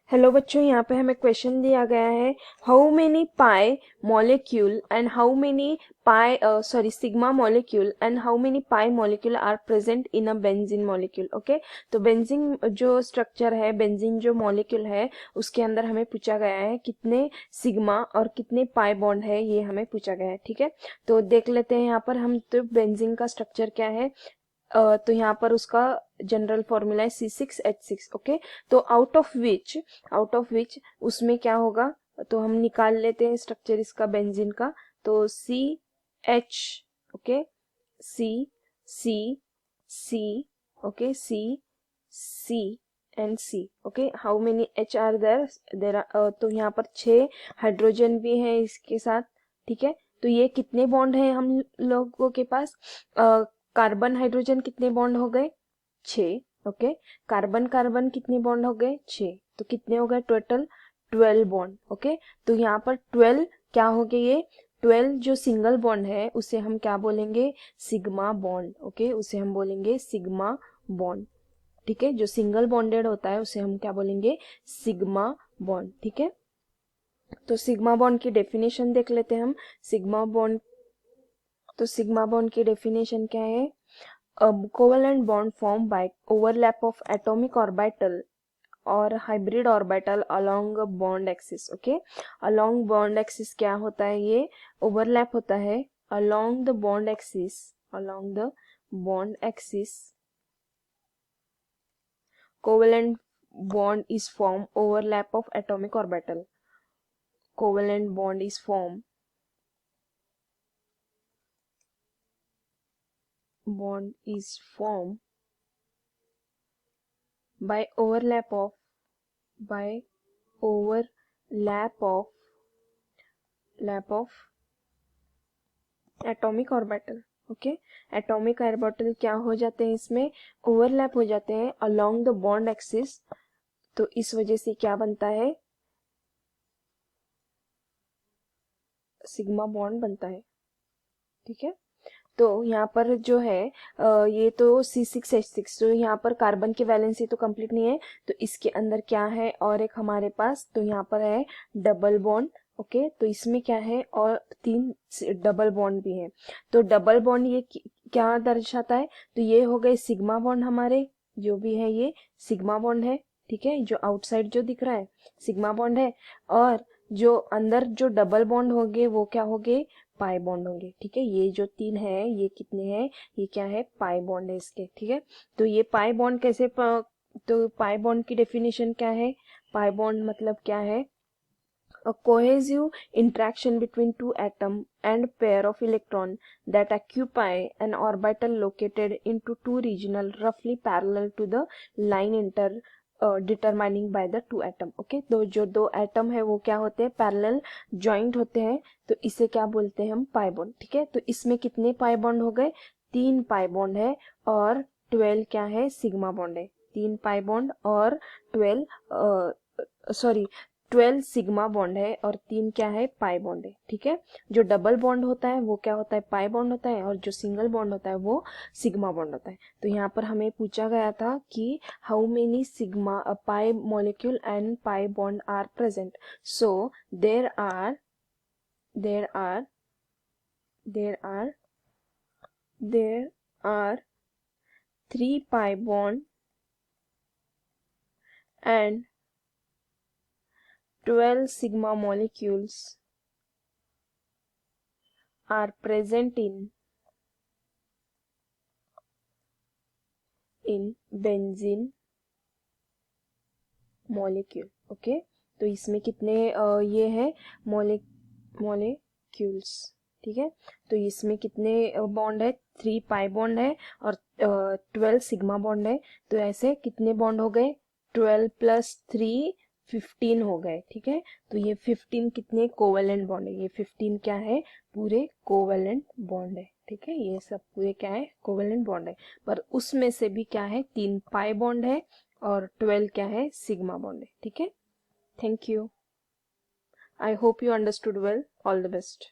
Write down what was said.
Hello बच्चों, यहाँ पे हमें क्वेश्चन दिया गया है। How many pi molecule and how many pi sigma molecule and how many pi molecule are present in a benzene molecule. Okay, तो बेंजीन जो स्ट्रक्चर है, बेंजीन जो मॉलिक्यूल है, उसके अंदर हमें पूछा गया है कितने सिग्मा और कितने पाई बॉन्ड है, ये हमें पूछा गया है। ठीक है, तो देख लेते हैं यहाँ पर हम। तो बेंजीन का स्ट्रक्चर क्या है, तो यहाँ पर उसका जनरल फॉर्मूला है C6H6। ओके, तो आउट ऑफ विच उसमें क्या होगा, तो हम निकाल लेते हैं स्ट्रक्चर इसका बेंजीन का। तो CH, okay, C C C, okay, C C and C। Okay, how many H are there are, तो यहाँ पर 6 हाइड्रोजन भी है इसके साथ। ठीक है, तो ये कितने बॉन्ड है हम लोगों के पास, कार्बन हाइड्रोजन कितने बॉन्ड हो गए, 6। ओके, कार्बन कार्बन कितने बॉन्ड हो गए, 6। तो कितने हो गए टोटल, 12 बॉन्ड। ओके, तो यहाँ पर 12 क्या हो गए, ये 12 जो सिंगल बॉन्ड है उसे हम क्या बोलेंगे, सिग्मा बॉन्ड। ओके, उसे हम बोलेंगे सिग्मा बॉन्ड। ठीक है, जो सिंगल बॉन्डेड होता है उसे हम क्या बोलेंगे, सिग्मा बॉन्ड। ठीक है, तो सिग्मा बॉन्ड की डेफिनेशन देख लेते हैं हम। सिग्मा बॉन्ड, तो सिग्मा बॉन्ड की डेफिनेशन क्या है, a covalent bond formed by overlap of atomic orbital or hybrid orbital along a bond axis। okay, along bond axis क्या होता है, ये overlap होता है along the bond axis, along the bond axis covalent bond is formed, overlap of atomic orbital, covalent bond is formed, bond is formed by by overlap of lap of atomic orbital. Okay, atomic orbital क्या हो जाते हैं, इसमें overlap हो जाते हैं along the bond axis. तो इस वजह से क्या बनता है, सिग्मा बॉन्ड बनता है। ठीक है, तो यहाँ पर जो है ये तो C6H6, तो यहाँ पर कार्बन की वैलेंसी तो कंप्लीट नहीं है, तो इसके अंदर क्या है और एक हमारे पास, तो यहाँ पर है डबल बॉन्ड। ओके, तो इसमें क्या है और 3 डबल बॉन्ड भी है। तो डबल बॉन्ड ये क्या दर्शाता है, तो ये हो गए सिग्मा बॉन्ड, हमारे जो भी है ये सिग्मा बॉन्ड है। ठीक है, जो आउटसाइड जो दिख रहा है सिग्मा बॉन्ड है, और जो अंदर जो डबल बॉन्ड होंगे वो क्या होंगे, पाई बॉन्ड होंगे। ठीक है, ये जो 3 है ये कितने हैं, ये क्या है, पाई बॉन्ड है इसके। ठीक है, तो ये पाई बॉन्ड कैसे तो पाई बॉन्ड की डेफिनेशन क्या है, पाई बॉन्ड मतलब क्या है, a cohesive interaction between two atom and pair of electron that occupy an orbital located into two regional roughly parallel to the line determining by the two atom। Okay, तो जो 2 atom है वो क्या होते हैं, पैरेलल ज्वाइंट होते हैं, तो इसे क्या बोलते हैं हम, पाई बॉन्ड। ठीक है, तो इसमें कितने पाई बॉन्ड हो गए, 3 पाई बॉन्ड है, और 12 क्या है, सिग्मा बॉन्ड है। 3 पाई बॉन्ड और 12 सिग्मा बॉन्ड है, और 3 क्या है, पाई बॉन्ड है। ठीक है, जो डबल बॉन्ड होता है वो क्या होता है, पाई बॉन्ड होता है, और जो सिंगल बॉन्ड होता है वो सिग्मा बॉन्ड होता है। तो यहाँ पर हमें पूछा गया था कि how many sigma pi molecule and pi bond are present. So there are there are there are there are 3 pi bond and 12 sigma molecules are present in benzene molecule। Okay, तो इसमें कितने ये है मोलिक्यूल्स। ठीक है, तो इसमें कितने बॉन्ड है, 3 पाई बॉन्ड है और 12 सिग्मा बॉन्ड है। तो ऐसे कितने बॉन्ड हो गए, 12 प्लस 3 15 हो गए। ठीक है, तो ये 15 कितने कोवेलेंट बॉन्ड है, ये 15 क्या है, पूरे कोवेलेंट बॉन्ड है। ठीक है, ये सब पूरे क्या है, कोवेलेंट बॉन्ड है। पर उसमें से भी क्या है, 3 पाई बॉन्ड है और 12 क्या है, सिग्मा बॉन्ड है। ठीक है, thank you, I hope you understood well, all the best.